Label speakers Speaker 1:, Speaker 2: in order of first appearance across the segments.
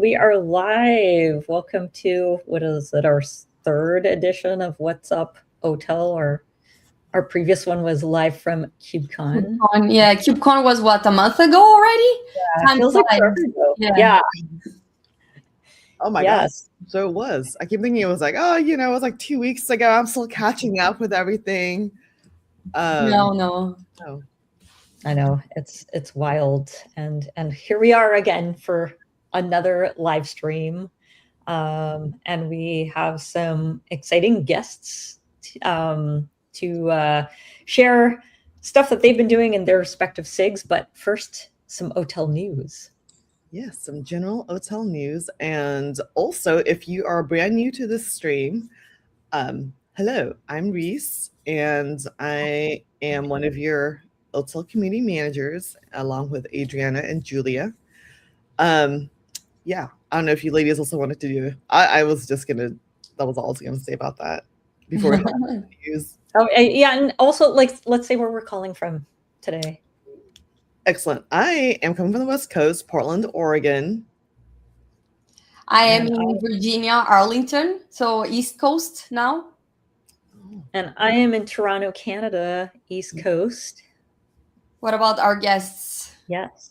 Speaker 1: we are live. Welcome to, what is it, our third edition of What's Up OTel. Our previous one was live from KubeCon.
Speaker 2: Yeah, KubeCon was what, a month ago already?
Speaker 1: Yeah, feels like forever ago. Yeah.
Speaker 3: Oh my gosh. So it was. I keep thinking it was like, it was like 2 weeks ago. I'm still catching up with everything.
Speaker 2: No.
Speaker 1: I know, it's wild. And here we are again for another live stream. And we have some exciting guests to share stuff that they've been doing in their respective SIGs. But first, some OTel news.
Speaker 3: Yes, some general OTel news. And also, if you are brand new to this stream, hello, I'm Reese, and I am one of your OTel community managers, along with Adriana and Julia. Yeah, I don't know if you ladies also wanted to do. That was all I was gonna say about that before we use.
Speaker 1: Oh yeah, and also let's say where we're calling from today.
Speaker 3: Excellent. I am coming from the West Coast, Portland, Oregon.
Speaker 2: I am in Virginia, Arlington, so East Coast now.
Speaker 1: And I am in Toronto, Canada, East Coast.
Speaker 2: What about our guests?
Speaker 1: Yes.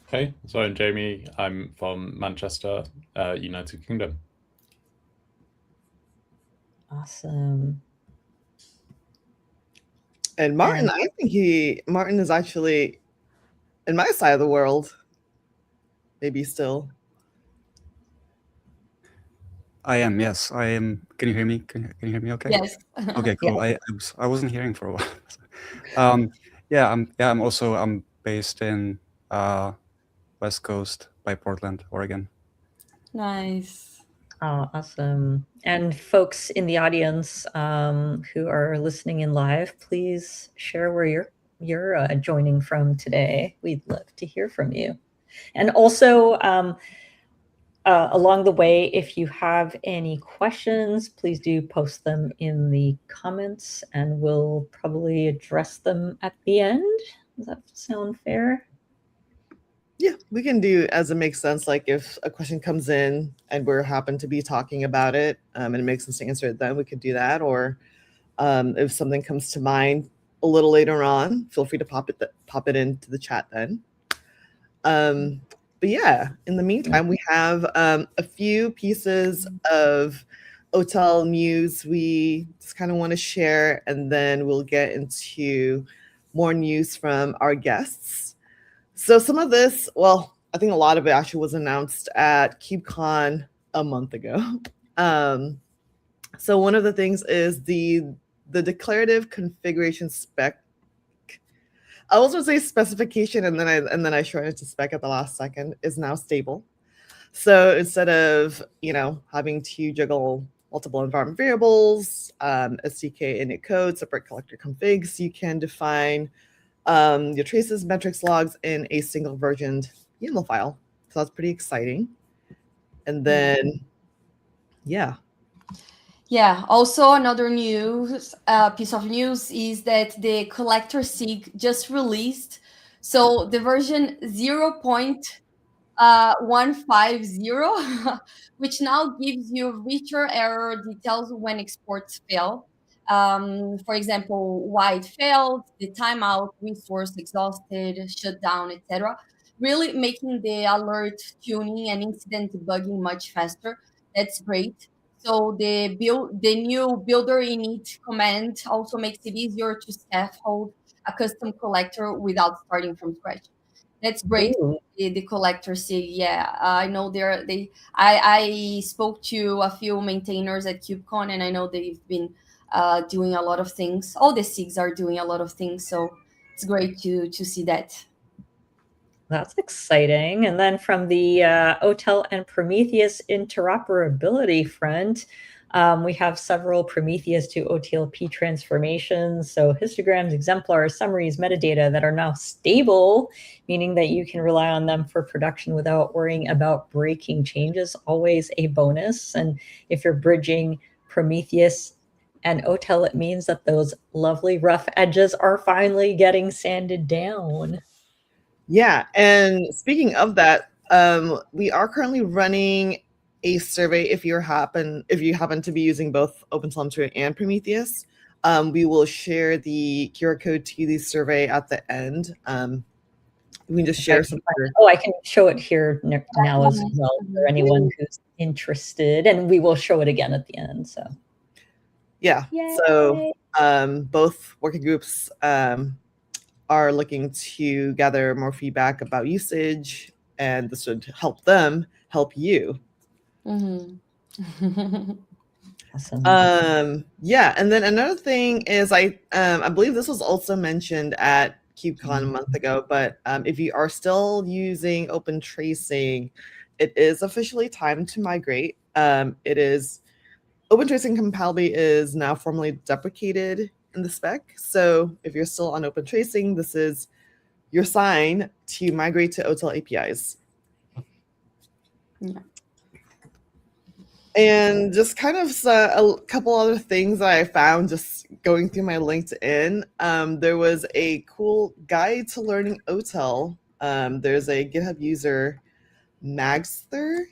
Speaker 4: Okay, so I'm Jamie. I'm from Manchester, United Kingdom.
Speaker 1: Awesome.
Speaker 3: And Martin, I think Martin is actually in my side of the world. Maybe still.
Speaker 5: I am, yes. I am. Can you hear me? Can you hear me okay?
Speaker 2: Yes.
Speaker 5: Okay, cool.
Speaker 1: Yeah.
Speaker 5: I wasn't hearing for a while. I'm based in West Coast by Portland, Oregon.
Speaker 2: Nice.
Speaker 1: Oh, awesome. And folks in the audience who are listening in live, please share where you're joining from today. We'd love to hear from you. And also, along the way, if you have any questions, please do post them in the comments and we'll probably address them at the end. Does that sound fair?
Speaker 3: Yeah, we can do as it makes sense. Like if a question comes in and we happen to be talking about it and it makes sense to answer it, then we could do that. Or if something comes to mind a little later on, feel free to pop it into the chat then. But yeah, in the meantime, we have a few pieces of OTel news we just kind of want to share, and then we'll get into more news from our guests. So some of this, well, I think a lot of it actually was announced at KubeCon a month ago. So one of the things is the declarative configuration spec. I was going to say specification, and then I shortened it to spec at the last second, is now stable. So instead of having to juggle multiple environment variables, SDK init code, separate collector configs, you can define your traces, metrics, logs in a single versioned YAML file. So that's pretty exciting. And then, yeah.
Speaker 2: Yeah, also another piece of news is that the collector SIG just released. So the version 0.150, which now gives you richer error details when exports fail. For example, why it failed, the timeout, resource exhausted, shutdown, etc. Really making the alert tuning and incident debugging much faster. That's great. So the new builder init command also makes it easier to scaffold a custom collector without starting from scratch. That's great. The collector SIG, yeah. I know I spoke to a few maintainers at KubeCon, and I know they've been doing a lot of things. All the SIGs are doing a lot of things, so it's great to see that.
Speaker 1: That's exciting. And then from the OTel and Prometheus interoperability front, we have several Prometheus to OTLP transformations. So histograms, exemplars, summaries, metadata that are now stable, meaning that you can rely on them for production without worrying about breaking changes. Always a bonus. And if you're bridging Prometheus and OTel, it means that those lovely rough edges are finally getting sanded down.
Speaker 3: Yeah, and speaking of that, we are currently running a survey. If you happen to be using both OpenTelemetry and Prometheus, we will share the QR code to the survey at the end. We can just share some.
Speaker 1: I can show it here now as well for anyone who's interested, and we will show it again at the end. So,
Speaker 3: yeah.
Speaker 1: Yay.
Speaker 3: So both working groups are looking to gather more feedback about usage, and this would help them help you.
Speaker 1: Awesome.
Speaker 3: Yeah, and then another thing is I believe this was also mentioned at KubeCon a month ago, but if you are still using open tracing, it is officially time to migrate. It is open tracing compatibility is now formally deprecated in the spec. So if you're still on open tracing, this is your sign to migrate to OTel APIs.
Speaker 2: Yeah.
Speaker 3: And just kind of a couple other things that I found just going through my LinkedIn. There was a cool guide to learning OTel. There's a GitHub user, Magster,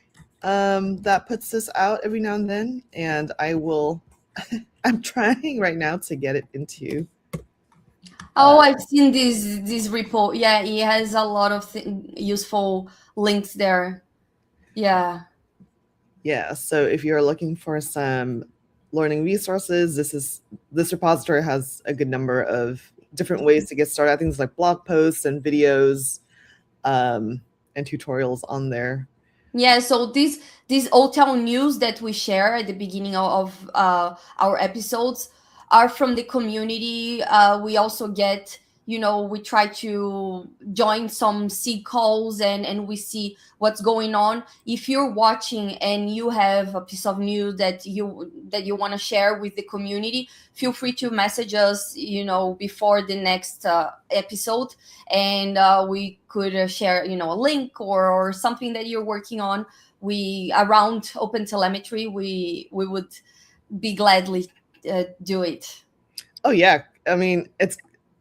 Speaker 3: that puts this out every now and then, and I'm trying right now to get it into.
Speaker 2: Oh, I've seen this repo. Yeah, he has a lot of useful links there. Yeah.
Speaker 3: Yeah, so if you're looking for some learning resources, this repository has a good number of different ways to get started. I think it's like blog posts and videos and tutorials on there.
Speaker 2: Yeah, so these OTel news that we share at the beginning of our episodes are from the community. We also get, we try to join some seed calls and we see what's going on. If you're watching and you have a piece of news that you want to share with the community, feel free to message us, before the next episode, and we could share, a link or something that you're working on. Around OpenTelemetry, we would be gladly do it.
Speaker 3: Oh yeah, I mean, it's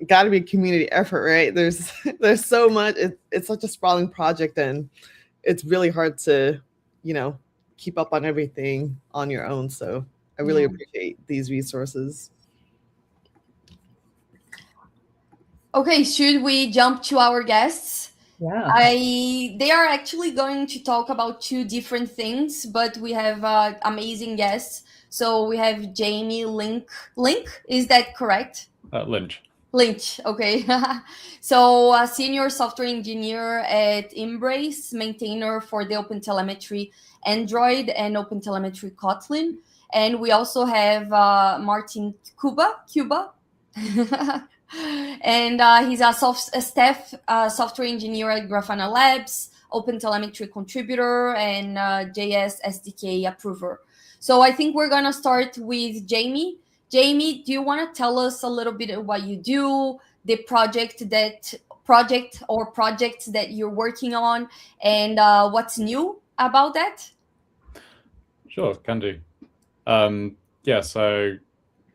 Speaker 3: got to be a community effort, right? There's so much. It's such a sprawling project, and it's really hard to, keep up on everything on your own. So I really appreciate these resources.
Speaker 2: Okay, should we jump to our guests?
Speaker 1: Yeah.
Speaker 2: They are actually going to talk about two different things, but we have amazing guests. So we have Jamie Lynch. Is that correct? Lynch, okay. So a senior software engineer at Embrace, maintainer for the OpenTelemetry Android and OpenTelemetry Kotlin. And we also have Martin Kuba. And he's a staff software engineer at Grafana Labs, OpenTelemetry contributor, and JS SDK approver. So I think we're going to start with Jamie. Jamie, do you want to tell us a little bit of what you do, the projects that you're working on, and what's new about that?
Speaker 4: Sure, can do. Yeah, so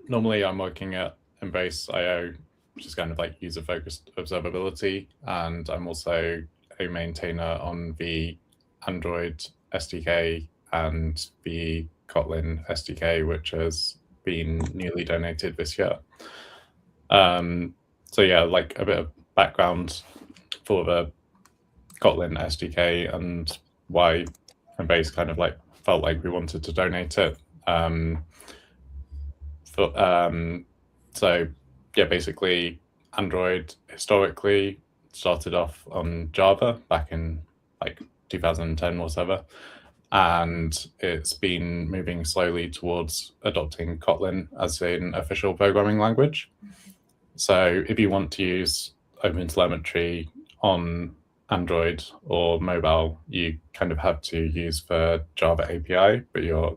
Speaker 4: normally I'm working at Embrace.io, which is kind of like user-focused observability, and I'm also a maintainer on the Android SDK and the Kotlin SDK, which has been newly donated this year. So yeah, like a bit of background for the Kotlin SDK and why Embrace kind of like felt like we wanted to donate it. So yeah, basically Android historically started off on Java back in like 2010 or so, and it's been moving slowly towards adopting Kotlin as an official programming language. So if you want to use OpenTelemetry on Android or mobile, you kind of have to use the Java API, but you're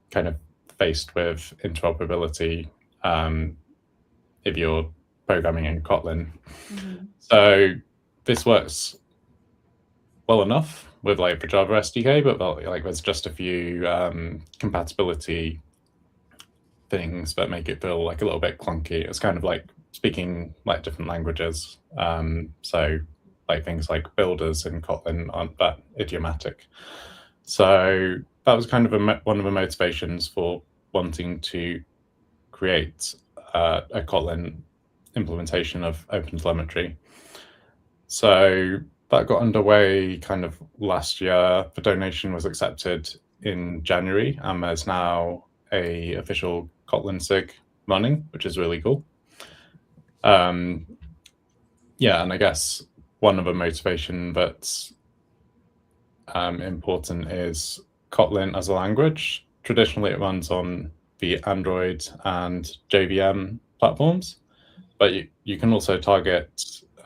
Speaker 4: kind of faced with interoperability if you're programming in Kotlin. Mm-hmm. So this works well enough with like the Java SDK, but like there's just a few compatibility things that make it feel like a little bit clunky. It's kind of like speaking like different languages. So like things like builders in Kotlin aren't that idiomatic. So that was kind of one of the motivations for wanting to create a Kotlin implementation of OpenTelemetry. So that got underway kind of last year. The donation was accepted in January, and there's now a official Kotlin SIG running, which is really cool. Yeah, and I guess one of the motivation that's important is Kotlin as a language. Traditionally, it runs on the Android and JVM platforms, but you can also target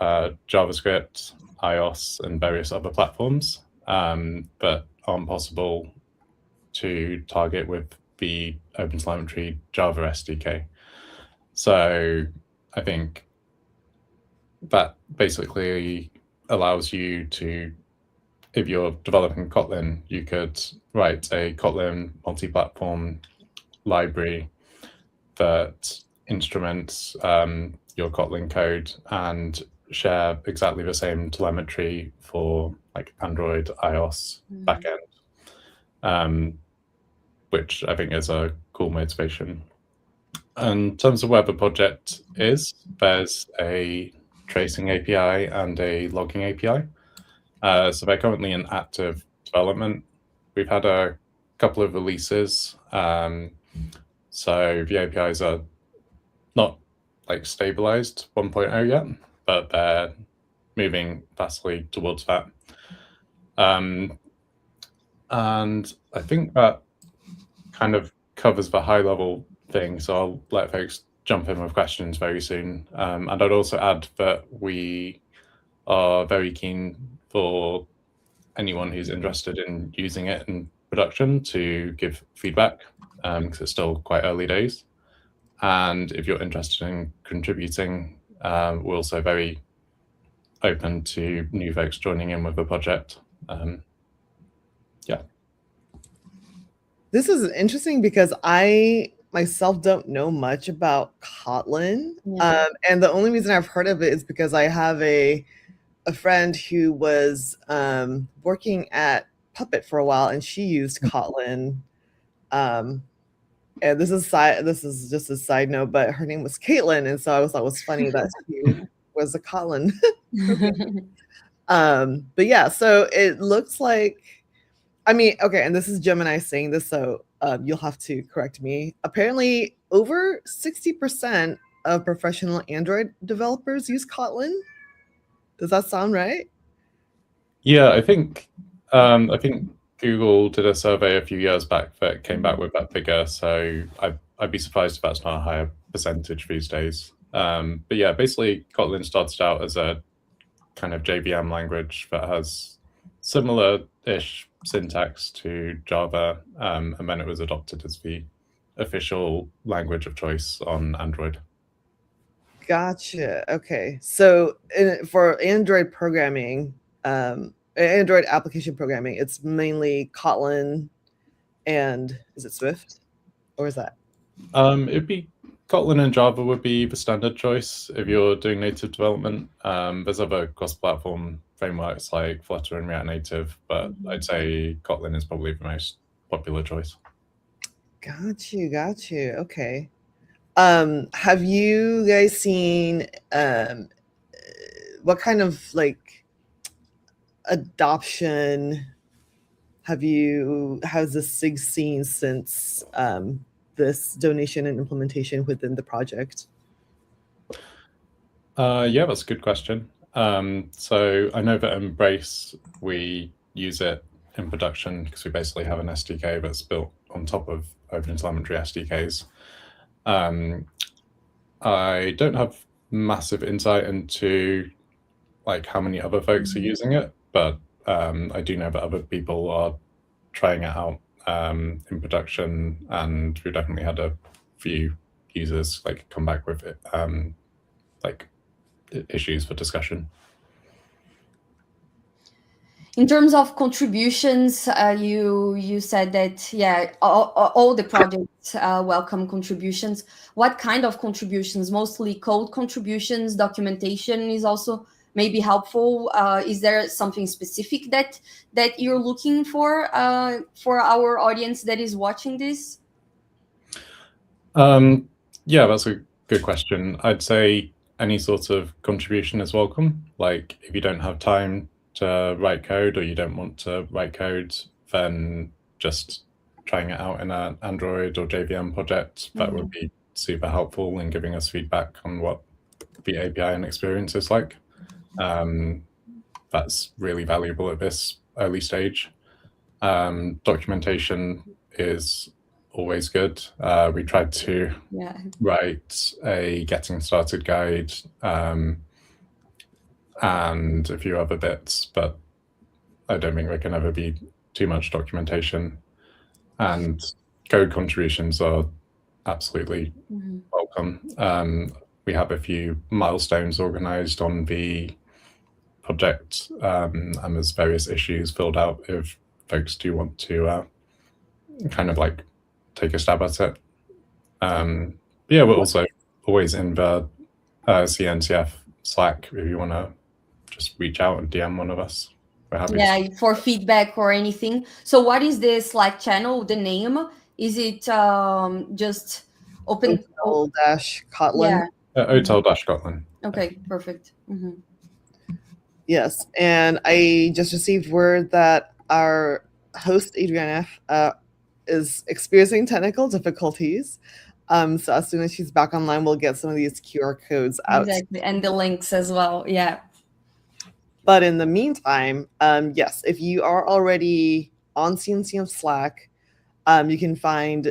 Speaker 4: JavaScript, iOS, and various other platforms that aren't possible to target with the OpenTelemetry Java SDK. So I think that basically allows you to, if you're developing Kotlin, you could write a Kotlin multi-platform library that instruments your Kotlin code and share exactly the same telemetry for like Android, iOS backend, which I think is a cool motivation. In terms of where the project is, there's a tracing API and a logging API. So they're currently in active development. We've had a couple of releases. So the APIs are not like stabilized 1.0 yet, but they're moving fastly towards that. And I think that kind of covers the high level thing. So I'll let folks jump in with questions very soon. And I'd also add that we are very keen for anyone who's interested in using it in production to give feedback, because it's still quite early days. And if you're interested in contributing, we're also very open to new folks joining in with the project. Yeah.
Speaker 3: This is interesting because I myself don't know much about Kotlin.
Speaker 2: Yeah.
Speaker 3: And the only reason I've heard of it is because I have a friend who was working at Puppet for a while, and she used Kotlin. And this is just a side note, but her name was Caitlin, and so I thought it was funny that she was a Kotlin. But yeah, so it looks like, I mean, okay, and this is Gemini saying this, so you'll have to correct me. Apparently, over 60% of professional Android developers use Kotlin. Does that sound right?
Speaker 4: Yeah, I think Google did a survey a few years back that came back with that figure. So I'd be surprised if that's not a higher percentage these days. But yeah, basically Kotlin started out as a kind of JVM language that has similar-ish syntax to Java, and then it was adopted as the official language of choice on Android.
Speaker 3: Gotcha. Okay. So for Android programming, Android application programming, it's mainly Kotlin and is it Swift? Or is that?
Speaker 4: It'd be Kotlin and Java would be the standard choice if you're doing native development. There's other cross-platform frameworks like Flutter and React Native, but I'd say Kotlin is probably the most popular choice.
Speaker 3: Got you. Okay. Have you guys seen what kind of like adoption has the SIG seen since this donation and implementation within the project?
Speaker 4: Yeah, that's a good question. So I know that Embrace, we use it in production because we basically have an SDK that's built on top of OpenTelemetry SDKs. I don't have massive insight into like how many other folks are using it, but I do know that other people are trying it out in production, and we definitely had a few users like come back with it, like issues for discussion.
Speaker 2: In terms of contributions, you said that, yeah, all the projects welcome contributions. What kind of contributions? Mostly code contributions, documentation is also may be helpful. Is there something specific that you're looking for our audience that is watching this?
Speaker 4: Yeah, that's a good question. I'd say any sort of contribution is welcome. Like if you don't have time to write code or you don't want to write code, then just trying it out in an Android or JVM project, that would be super helpful in giving us feedback on what the API and experience is like. That's really valuable at this early stage. Documentation is always good. We tried to write a getting started guide and a few other bits, but I don't think there can ever be too much documentation. And code contributions are absolutely welcome. We have a few milestones organized on the project, and there's various issues filled out if folks do want to kind of like take a stab at it. Yeah, we're also always in the CNCF Slack if you want to just reach out and DM one of us. We're happy
Speaker 2: for feedback or anything. So what is the Slack channel, the name? Is it just open
Speaker 3: OTel-Kotlin?
Speaker 4: OTel-Kotlin.
Speaker 2: Okay, perfect.
Speaker 3: Yes, and I just received word that our host Adriana is experiencing technical difficulties. So as soon as she's back online, we'll get some of these QR codes out.
Speaker 2: Exactly, and the links as well. Yeah.
Speaker 3: But in the meantime, yes, if you are already on CNCF Slack, you can find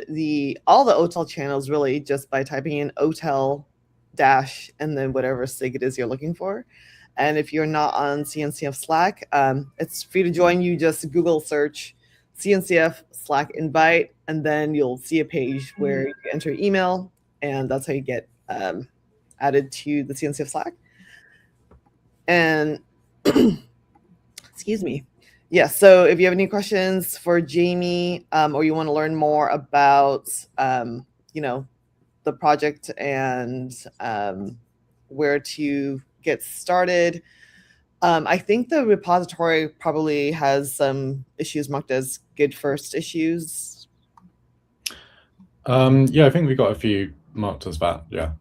Speaker 3: all the OTel channels really just by typing in OTel dash and then whatever SIG it is you're looking for. And if you're not on CNCF Slack, it's free to join. You just Google search CNCF Slack invite, and then you'll see a page where you enter your email, and that's how you get added to the CNCF Slack. And excuse me. Yeah, so if you have any questions for Jamie, or you want to learn more about, the project and where to get started, I think the repository probably has some issues marked as good first issues.
Speaker 4: Yeah, I think we got a few marked as that. Yeah.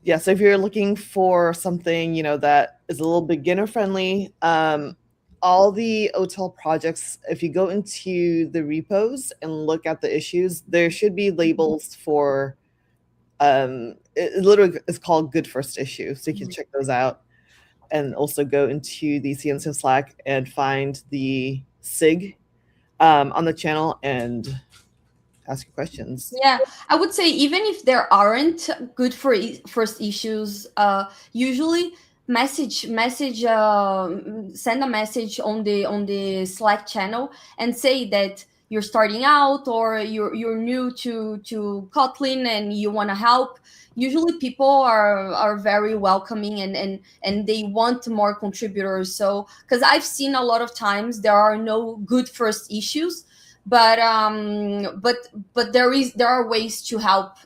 Speaker 3: Yeah, so if you're looking for something, that is a little beginner friendly, all the OTel projects, if you go into the repos and look at the issues, there should be labels for, it literally is called good first issue. So you can check those out and also go into the CNCF Slack and find the SIG on the channel and ask your questions.
Speaker 2: Yeah, I would say even if there aren't good first issues, usually send a message on the Slack channel and say that you're starting out or you're new to Kotlin and you want to help. Usually people are very welcoming and they want more contributors. So because I've seen a lot of times there are no good first issues, but there are ways to help,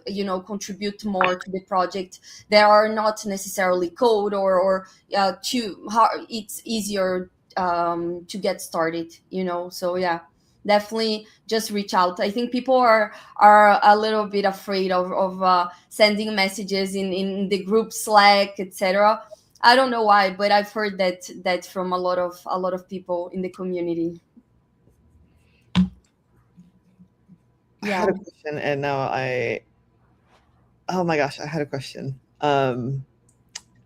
Speaker 2: contribute more to the project. There are not necessarily code or it's easier to get started, so yeah, definitely just reach out. I think people are a little bit afraid of sending messages in the group Slack, etc. I don't know why, but I've heard that from a lot of people in the community.
Speaker 3: I had a question and now oh my gosh, I had a question. And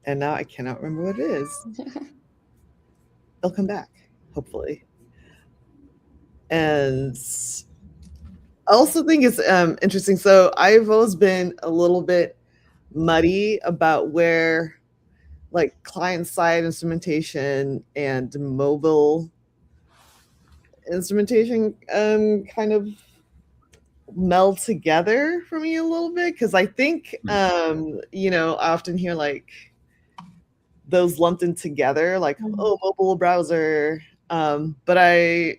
Speaker 3: now I cannot remember what it is. It'll come back, hopefully. And I also think it's interesting. So I've always been a little bit muddy about where like client-side instrumentation and mobile instrumentation kind of meld together for me a little bit, because I think I often hear like those lumped in together, like mobile browser, but I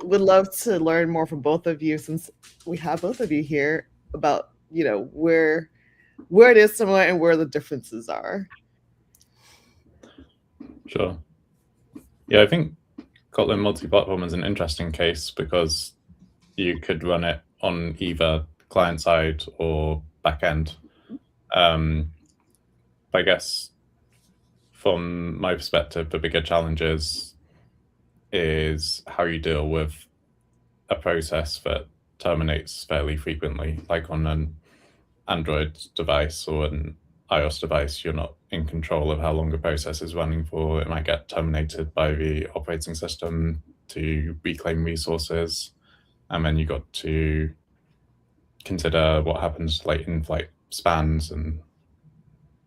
Speaker 3: would love to learn more from both of you, since we have both of you here, about where it is similar and where the differences are.
Speaker 4: Sure. Yeah, I think Kotlin multi-platform is an interesting case because you could run it on either client side or backend. I guess from my perspective, the bigger challenges is how you deal with a process that terminates fairly frequently, like on an Android device or an iOS device, you're not in control of how long a process is running for. It might get terminated by the operating system to reclaim resources. And then you got to consider what happens like in-flight spans and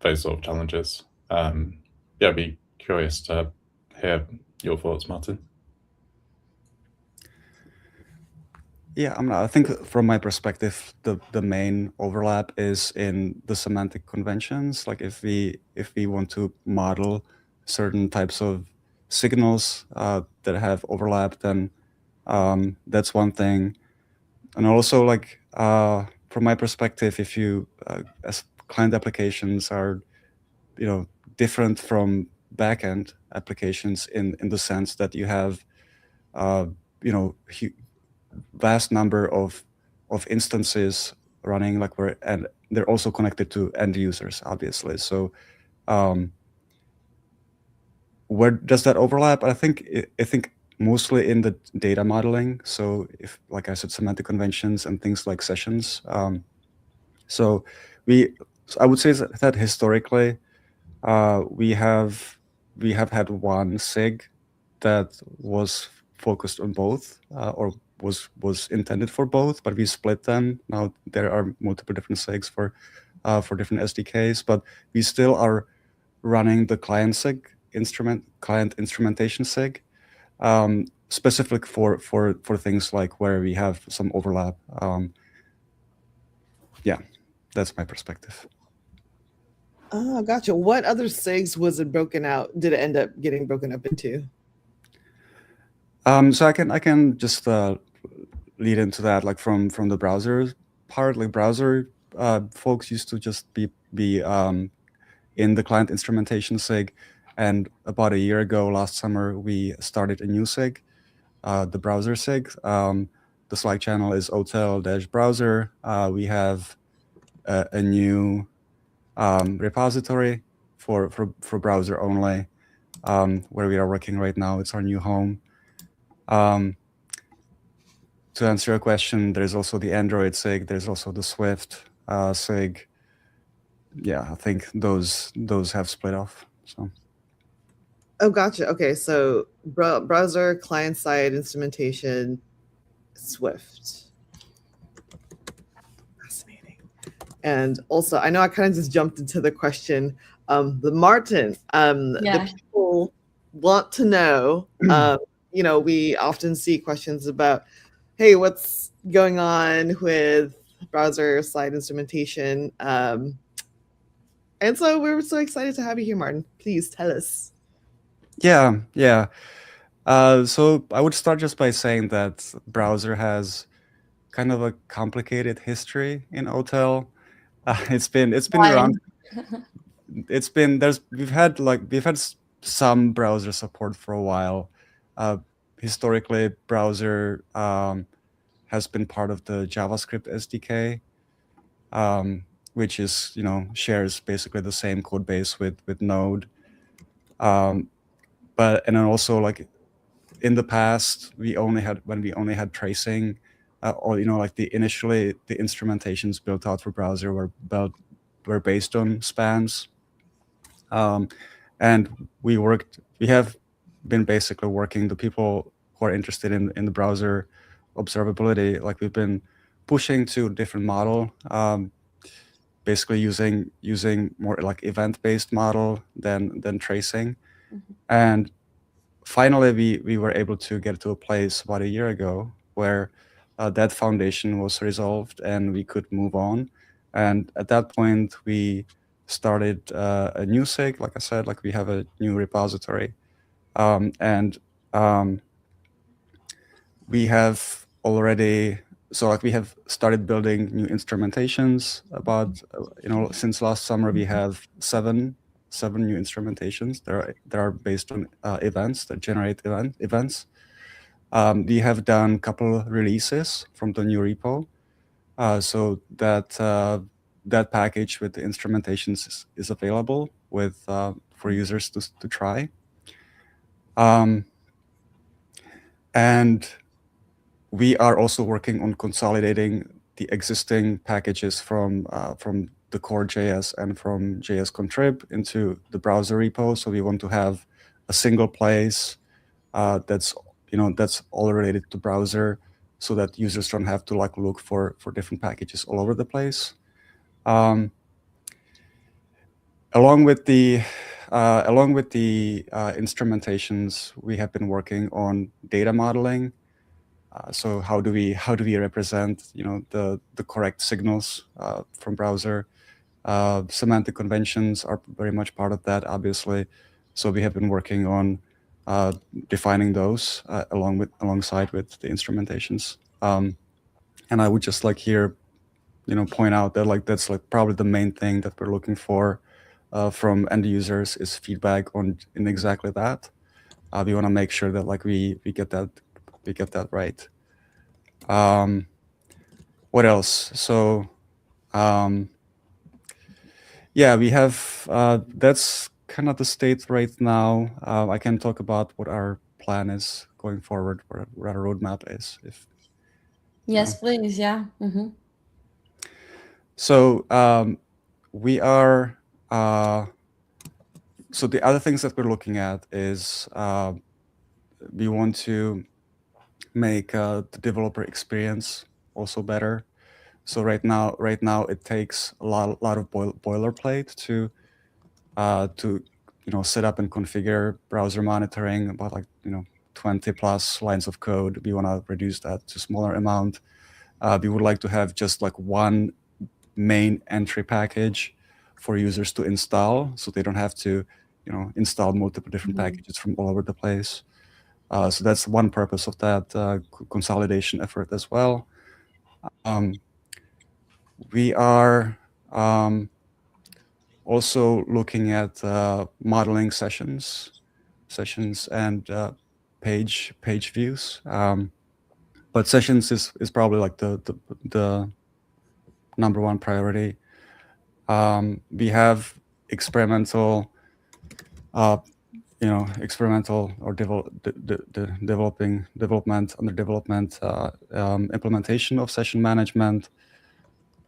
Speaker 4: those sort of challenges. Yeah, I'd be curious to hear your thoughts, Martin.
Speaker 5: Yeah, I think from my perspective, the main overlap is in the semantic conventions. Like if we want to model certain types of signals that have overlap, then that's one thing. And also, like from my perspective, if you as client applications are, different from backend applications in the sense that you have, vast number of instances running, like and they're also connected to end users, obviously. So where does that overlap? I think mostly in the data modeling. So if, like I said, semantic conventions and things like sessions. So I would say that historically we have had one SIG that was focused on both, or was intended for both, but we split them. Now there are multiple different SIGs for different SDKs, but we still are running the client SIG client instrumentation SIG, specific for things like where we have some overlap. Yeah, that's my perspective.
Speaker 3: Oh, gotcha. What other SIGs was it broken out? Did it end up getting broken up into?
Speaker 5: So I can just lead into that, like from the browser part. Like browser folks used to just be in the client instrumentation SIG, and about a year ago, last summer, we started a new SIG, the browser SIG. The Slack channel is OTel-Browser. We have a new repository for browser only, where we are working right now. It's our new home. To answer your question, there's also the Android SIG. There's also the Swift SIG. Yeah, I think those have split off. So.
Speaker 3: Oh, gotcha. Okay, so browser, client-side instrumentation, Swift. Fascinating. And also, I know I kind of just jumped into the question, the Martin, the people want to know, we often see questions about, hey, what's going on with browser side instrumentation? And so we're so excited to have you here, Martin. Please tell us.
Speaker 5: Yeah. So I would start just by saying that browser has kind of a complicated history in OTel. It's been around. We've had some browser support for a while. Historically, browser has been part of the JavaScript SDK, which is shares basically the same code base with Node. But and then also, like in the past, when we only had tracing, or like the instrumentations built out for browser were based on spans. And we have been basically working, the people who are interested in the browser observability, like we've been pushing to a different model, basically using more like event-based model than tracing. And finally, we were able to get to a place about a year ago where that foundation was resolved and we could move on. And at that point, we started a new SIG. Like I said, like we have a new repository, and we have already. So like we have started building new instrumentations. About since last summer, we have 7 new instrumentations that are based on events that generate events. We have done a couple releases from the new repo, so that package with the instrumentations is available with for users to try. And we are also working on consolidating the existing packages from the core JS and from JS contrib into the browser repo. So we want to have a single place that's all related to browser, so that users don't have to like look for different packages all over the place. Along with the instrumentations, we have been working on data modeling. So how do we represent the correct signals from browser? Semantic conventions are very much part of that, obviously. So we have been working on defining those alongside with the instrumentations. And I would just like here, point out that like that's like probably the main thing that we're looking for from end users is feedback in exactly that. We want to make sure that like we get that right. What else? So yeah, we have that's kind of the state right now. I can talk about what our plan is going forward, what our roadmap is.
Speaker 2: Yes, please. Yeah. Mm-hmm.
Speaker 5: So we are. So the other things that we're looking at is we want to make the developer experience also better. So right now it takes a lot of boilerplate to set up and configure browser monitoring, about like 20 plus lines of code. We want to reduce that to smaller amount. We would like to have just like one main entry package for users to install, so they don't have to install multiple different packages from all over the place. So that's one purpose of that consolidation effort as well. We are also looking at modeling sessions and page views. But sessions is probably like the number one priority. We have experimental or under development implementation of session management.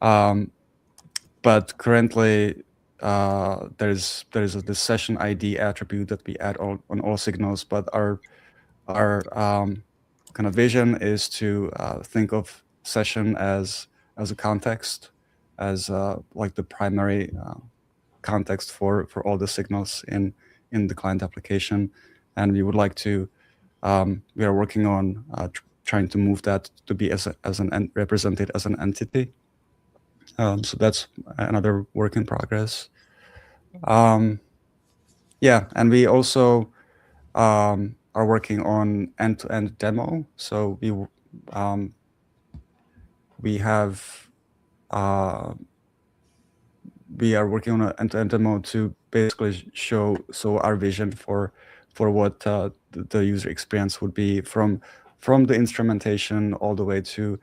Speaker 5: But currently there's this session ID attribute that we add on all signals, but our kind of vision is to think of session as a context, as like the primary context for all the signals in the client application. And we would like to we are working on trying to move that to be represented as an entity. So that's another work in progress. Yeah, and we also are working on end-to-end demo. So we are working on an end-to-end demo to basically show our vision for what the user experience would be from the instrumentation all the way to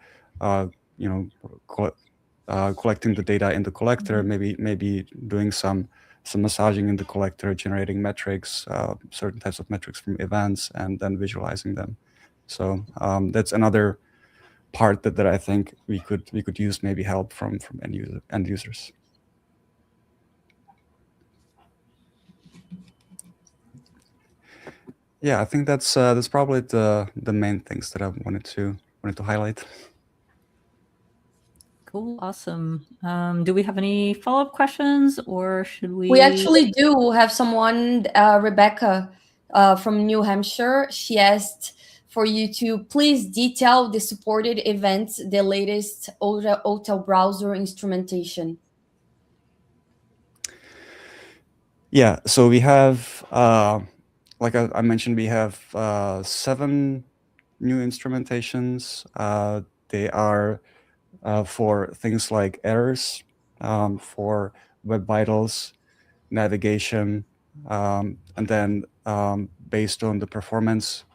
Speaker 5: collecting the data in the collector, maybe doing some massaging in the collector, generating metrics, certain types of metrics from events, and then visualizing them. So that's another part that I think we could use maybe help from end users. Yeah, I think that's probably the main things that I wanted to highlight.
Speaker 1: Cool, awesome. Do we have any follow-up questions, or should we?
Speaker 2: We actually do have someone, Rebecca from New Hampshire. She asked for you to please detail the supported events, the latest OTel Browser instrumentation.
Speaker 5: Yeah, so we have, like I mentioned, we have 7 new instrumentations. They are for things like errors, for web vitals, navigation, and then based on the performance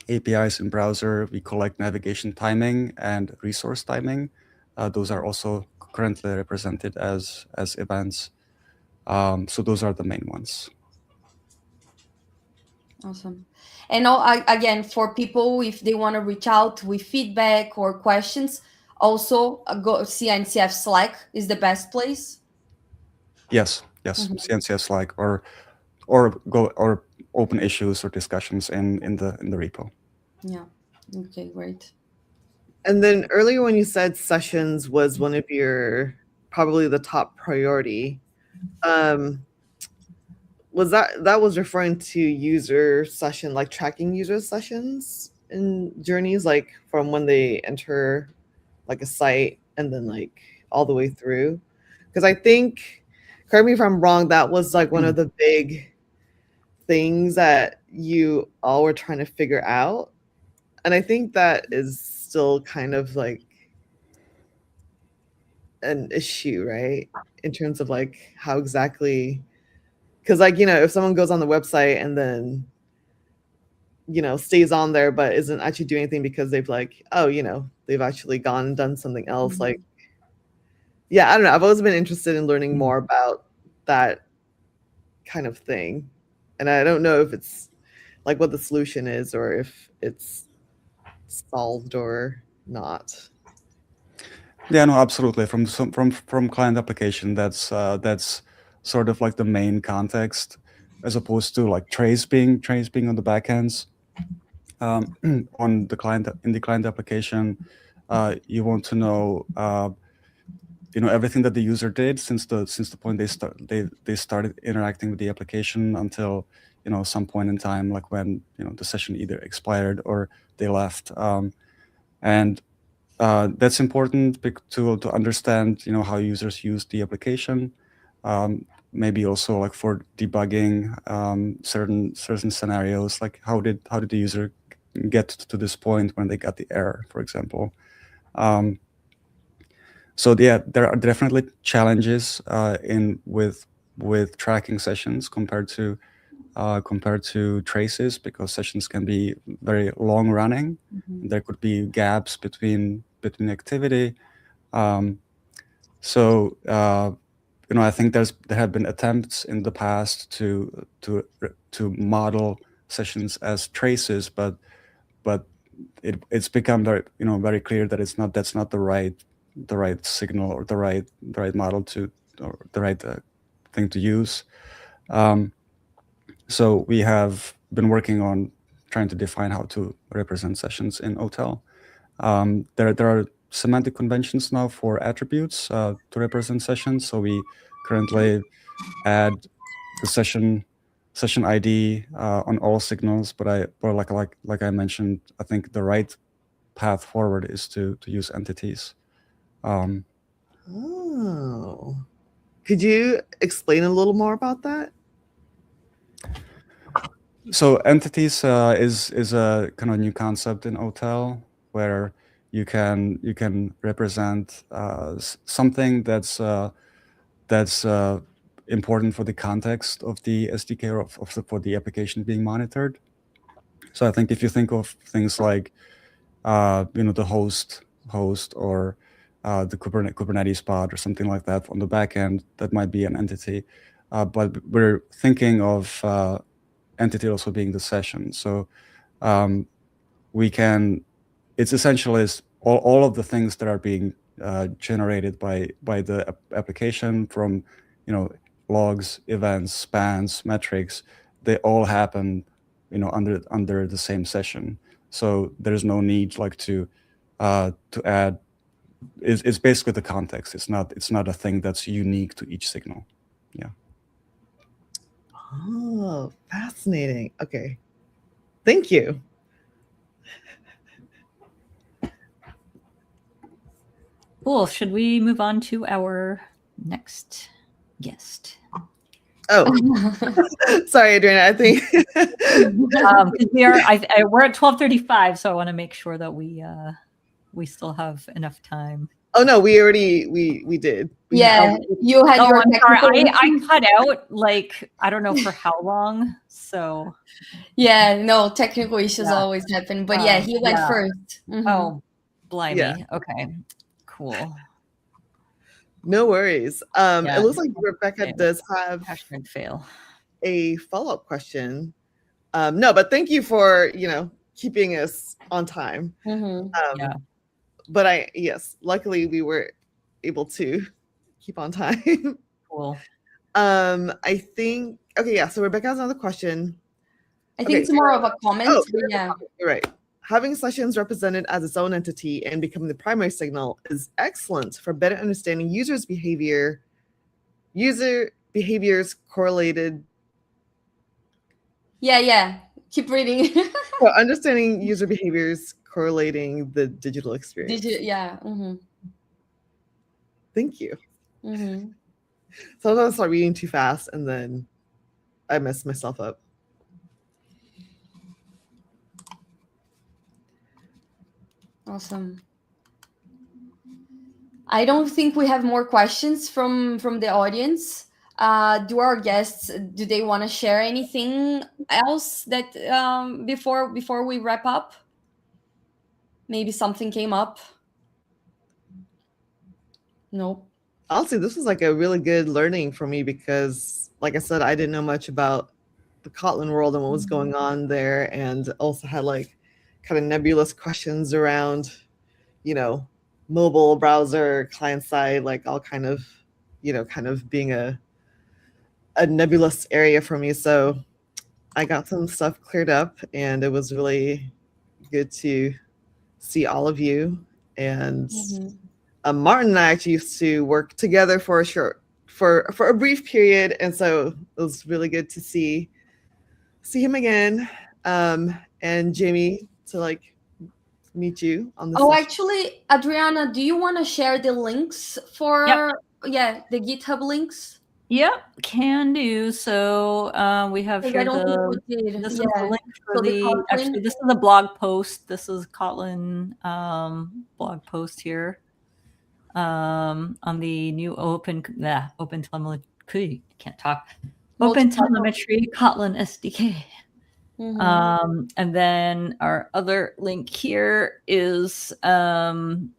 Speaker 5: APIs in browser, we collect navigation timing and resource timing. Those are also currently represented as events. So those are the main ones.
Speaker 2: Awesome. And again, for people, if they want to reach out with feedback or questions, also go CNCF Slack is the best place.
Speaker 5: Yes, CNCF Slack or open issues or discussions in the repo.
Speaker 2: Yeah. Okay, great.
Speaker 3: And then earlier when you said sessions was one of your probably the top priority, was that was referring to user session, like tracking user sessions and journeys, like from when they enter like a site and then like all the way through? Because I think, correct me if I'm wrong, that was like one of the big things that you all were trying to figure out. And I think that is still kind of like an issue, right? In terms of like how exactly, because like, if someone goes on the website and then, stays on there, but isn't actually doing anything because they've like, they've actually gone and done something else.
Speaker 2: Mm-hmm.
Speaker 3: Like, yeah, I don't know. I've always been interested in learning more about that kind of thing. And I don't know if it's like what the solution is or if it's solved or not.
Speaker 5: Yeah, no, absolutely. From client application, that's sort of like the main context, as opposed to like trace being on the backends. On the client in the client application, you want to know everything that the user did since the point they started interacting with the application until some point in time, like when the session either expired or they left, and that's important to understand how users use the application. Maybe also like for debugging certain scenarios, like how did the user get to this point when they got the error, for example. So yeah, there are definitely challenges with tracking sessions compared to traces, because sessions can be very long running.
Speaker 2: Mm-hmm.
Speaker 5: There could be gaps between activity. So I think there have been attempts in the past to model sessions as traces, but it's become very clear that that's not the right signal or the right model or the right thing to use. So we have been working on trying to define how to represent sessions in OTel. There are semantic conventions now for attributes to represent sessions. So we currently add the session ID on all signals, but like I mentioned, I think the right path forward is to use entities.
Speaker 3: Oh, could you explain a little more about that?
Speaker 5: So entities is a kind of new concept in OTel, where you can represent something that's important for the context of the SDK or for the application being monitored. So I think if you think of things like the host or the Kubernetes pod or something like that on the back end, that might be an entity. But we're thinking of entity also being the session. So it's essentially all of the things that are being generated by the application, from logs, events, spans, metrics. They all happen under the same session. So there's no need to add. It's basically the context. It's not a thing that's unique to each signal. Yeah.
Speaker 3: Oh, fascinating. Okay. Thank you.
Speaker 1: Cool. Should we move on to our next guest?
Speaker 3: Oh, sorry, Adriana. I think
Speaker 1: we're at 12:35, so I want to make sure that we still have enough time.
Speaker 3: Oh no, we already we did.
Speaker 2: Yeah, you had your
Speaker 1: I'm
Speaker 2: technical
Speaker 1: sorry. I
Speaker 2: issues.
Speaker 1: cut out like I don't know for how long. So
Speaker 2: Yeah, no, technical issues
Speaker 1: Yeah.
Speaker 2: always happen. But yeah, he went
Speaker 1: yeah.
Speaker 2: first. Mhm.
Speaker 1: Oh, blimey.
Speaker 3: Yeah.
Speaker 1: Okay. Cool.
Speaker 3: No worries.
Speaker 1: Yeah.
Speaker 3: It looks like Rebecca
Speaker 1: Okay.
Speaker 3: does have
Speaker 1: Hashtag fail.
Speaker 3: a follow-up question. No, but thank you for keeping us on time.
Speaker 2: Mhm.
Speaker 1: Yeah.
Speaker 3: But yes, luckily we were able to keep on time.
Speaker 1: Cool.
Speaker 3: I think okay, yeah. So Rebecca has another question.
Speaker 2: I think
Speaker 3: Okay.
Speaker 2: it's more of a comment.
Speaker 3: Oh,
Speaker 2: But yeah.
Speaker 3: you're right. Having sessions represented as its own entity and becoming the primary signal is excellent for better understanding users' behavior. User behaviors correlated
Speaker 2: Yeah. Keep reading.
Speaker 3: for understanding user behaviors correlating the digital experience.
Speaker 2: Yeah. Mhm.
Speaker 3: Thank you.
Speaker 2: Mhm.
Speaker 3: Sometimes I start reading too fast and then I mess myself up.
Speaker 2: Awesome. I don't think we have more questions from the audience. Do our guests do they want to share anything else that before we wrap up? Maybe something came up. Nope.
Speaker 3: Honestly, this was like a really good learning for me because, like I said, I didn't know much about the Kotlin world and what was going on there, and also had like kind of nebulous questions around, mobile browser, client side, like all kind of, kind of being a nebulous area for me. So I got some stuff cleared up, and it was really good to see all of you. And Martin and I actually used to work together for a brief period, and so it was really good to see him again. And Jamie, to like meet you on the
Speaker 2: Oh,
Speaker 3: session.
Speaker 2: actually, Adriana, do you want to share the links for the GitHub links?
Speaker 1: Yep, can do. So we have
Speaker 2: Because
Speaker 1: here
Speaker 2: I don't think we did.
Speaker 1: this is the link for
Speaker 2: So the
Speaker 1: the
Speaker 2: Kotlin-
Speaker 1: actually this is a blog post. This is Kotlin blog post here on the new open telemetry. Can't talk. Open telemetry Kotlin SDK. And then our other link here is this one.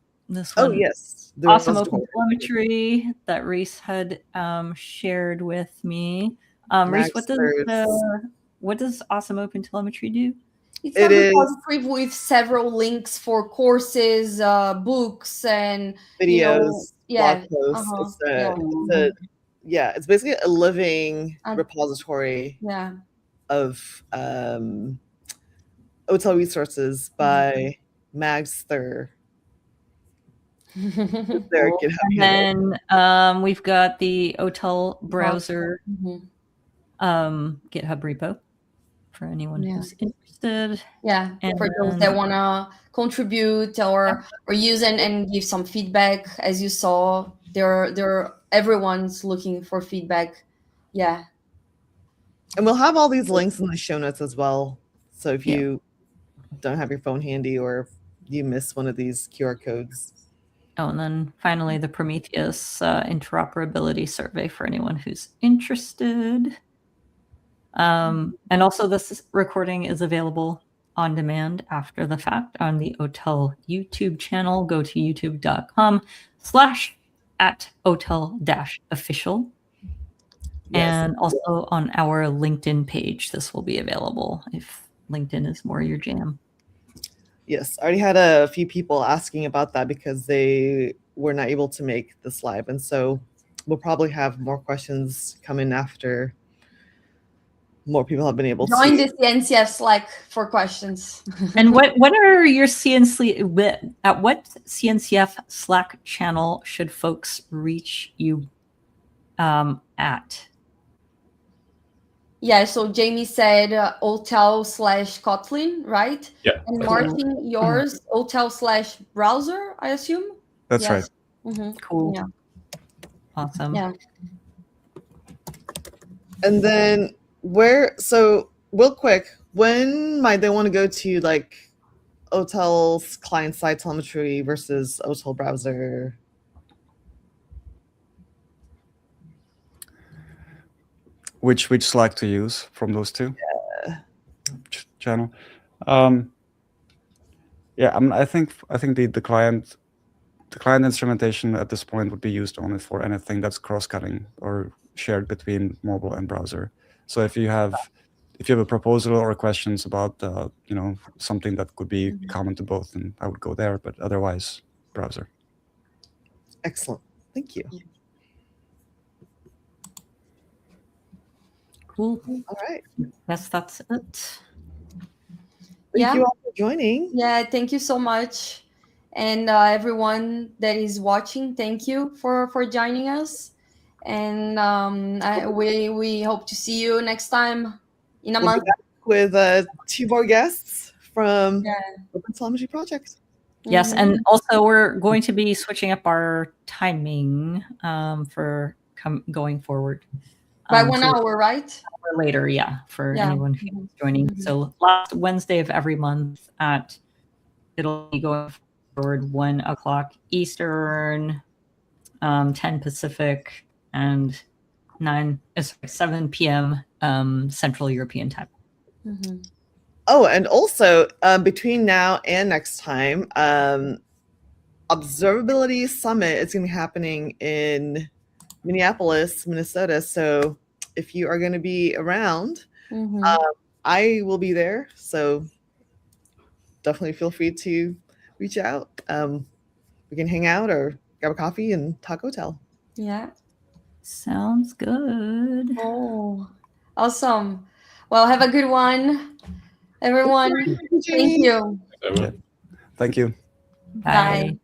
Speaker 3: Oh yes,
Speaker 1: Awesome open telemetry that Reese had shared with me. Reese, what does awesome open telemetry do?
Speaker 2: It's a repository with several links for courses, books, and
Speaker 3: videos, blog posts.
Speaker 2: Yeah.
Speaker 3: It's basically a living repository of OTel resources by Magster.
Speaker 1: And then we've got the OTel Browser GitHub repo for anyone who's interested.
Speaker 2: Yeah, and for those that want to contribute or use and give some feedback. As you saw, everyone's looking for feedback. Yeah.
Speaker 3: And we'll have all these links in the show notes as well. So if you don't have your phone handy or you miss one of these QR codes.
Speaker 1: Oh, and then finally the Prometheus interoperability survey for anyone who's interested. And also this recording is available on demand after the fact on the OTel YouTube channel. Go to youtube.com/@OTel-official. And also on our LinkedIn page, this will be available if LinkedIn is more your jam.
Speaker 3: Yes, I already had a few people asking about that because they were not able to make this live. And so we'll probably have more questions come in after more people have been able to.
Speaker 2: Join the CNCF Slack for questions.
Speaker 1: And what are your at what CNCF Slack channel should folks reach you at?
Speaker 2: Yeah, so Jamie said OTel/Kotlin, right?
Speaker 4: Yeah.
Speaker 2: And Martin, yours, OTel/Browser, I assume?
Speaker 5: That's right.
Speaker 2: Mm-hmm.
Speaker 1: Cool.
Speaker 2: Yeah.
Speaker 1: Awesome.
Speaker 2: Yeah.
Speaker 3: And then real quick, when might they want to go to like OTel's client-side telemetry versus OTel Browser?
Speaker 5: which Slack to use from those two channel. Yeah, I think the client instrumentation at this point would be used only for anything that's cross-cutting or shared between mobile and browser. So if you have a proposal or questions about something that could be common to both, then I would go there. But otherwise, browser.
Speaker 3: Excellent. Thank you.
Speaker 1: Cool.
Speaker 3: All right.
Speaker 1: Yes, that's it.
Speaker 3: Thank you all for joining.
Speaker 2: Yeah, thank you so much. And everyone that is watching, thank you for joining us. And we hope to see you next time in a
Speaker 3: We'll
Speaker 2: month.
Speaker 3: be back with 2 more guests from Open Telemetry Project.
Speaker 1: Yes, and also we're going to be switching up our timing for going forward.
Speaker 2: By 1 hour, right?
Speaker 1: Later, yeah, for anyone who's joining. So last Wednesday of every month it'll be going forward 1 o'clock Eastern, 10 Pacific, and 7 p.m. Central European time.
Speaker 3: Oh, and also between now and next time, Observability Summit is going to be happening in Minneapolis, Minnesota. So if you are going to be around, I will be there. So definitely feel free to reach out. We can hang out or grab a coffee and talk OTel.
Speaker 2: Yeah.
Speaker 1: Sounds good.
Speaker 2: Oh, awesome. Well, have a good one, everyone. Thank you.
Speaker 5: Thank you.
Speaker 1: Bye.